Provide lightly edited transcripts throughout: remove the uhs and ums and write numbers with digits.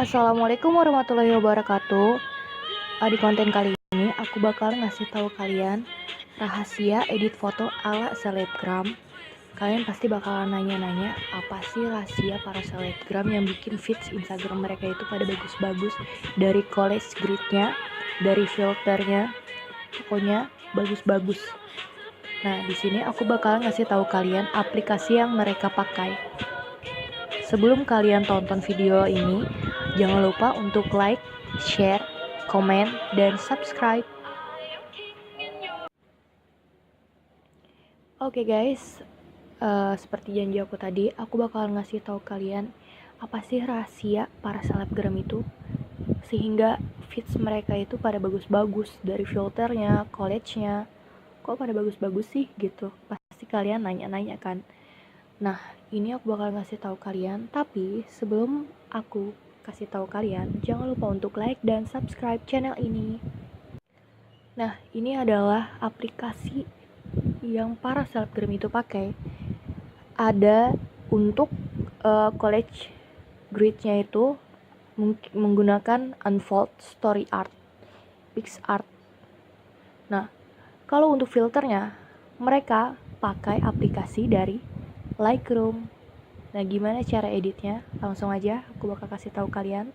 Assalamualaikum warahmatullahi wabarakatuh. Di konten kali ini aku bakal ngasih tahu kalian rahasia edit foto ala selebgram. Kalian pasti bakalan nanya-nanya apa sih rahasia para selebgram yang bikin feeds Instagram mereka itu pada bagus-bagus, dari collage gridnya, dari filternya, pokoknya bagus-bagus. Nah, di sini aku bakal ngasih tahu kalian aplikasi yang mereka pakai. Sebelum kalian tonton video ini, jangan lupa untuk like, share, komen, dan subscribe. Oke guys, seperti janji aku tadi, aku bakal ngasih tahu kalian apa sih rahasia para selebgram itu, sehingga feeds mereka itu pada bagus-bagus, dari filternya, collage-nya. Kok pada bagus-bagus sih gitu? Pasti kalian nanya-nanya kan. Nah, ini aku bakal ngasih tahu kalian, tapi sebelum aku kasih tahu kalian, jangan lupa untuk like dan subscribe channel ini. Nah, ini adalah aplikasi yang para selebgram itu pakai. Ada untuk collage gridnya itu menggunakan unfold, story art, PixArt. Nah, kalau untuk filternya, mereka pakai aplikasi dari Lightroom. Nah, gimana cara editnya? Langsung aja aku bakal kasih tahu kalian.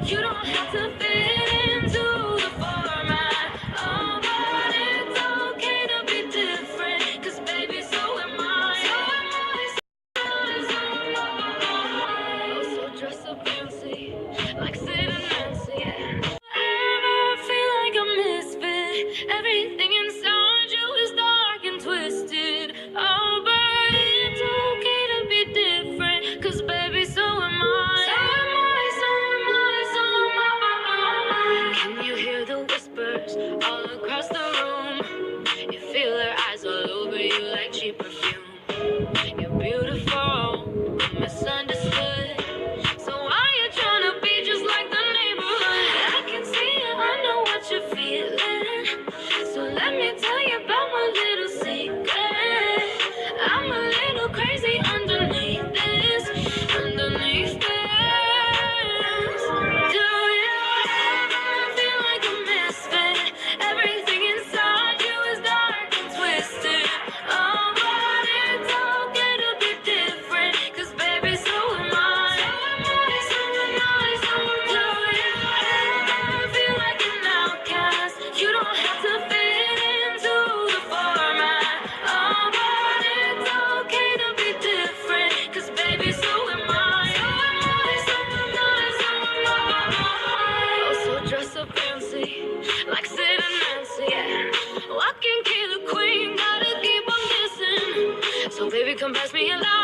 You don't have to fit into the format. Oh, but it's okay to be different. 'Cause baby, so am I. So dress up fancy, like Sid and Nancy. Ever feel like a misfit? Everything inside you is dark and twisted. Oh, but it's okay to be different. 'Cause baby, so am I. Can you hear the whispers all across the room? You feel their eyes all over you like cheap perfume. You're beautiful, misunderstood. So why you trying to be just like the neighborhood? I can see it, I know what you're feeling. So let me tell you about my little secret. I'm a little crazy underneath this, underneath this. Do you ever feel like a misfit? Everything inside you is dark and twisted. Oh, but it's okay to be different. 'Cause baby, so am I. Do you ever feel like an outcast? You don't have to fit into the format. Oh, but it's okay to be different. 'Cause baby, so am I. Oh, so dress up fancy, like Sid and Nancy. Oh, I can kill a queen, gotta keep on kissing. So baby, come pass me a line.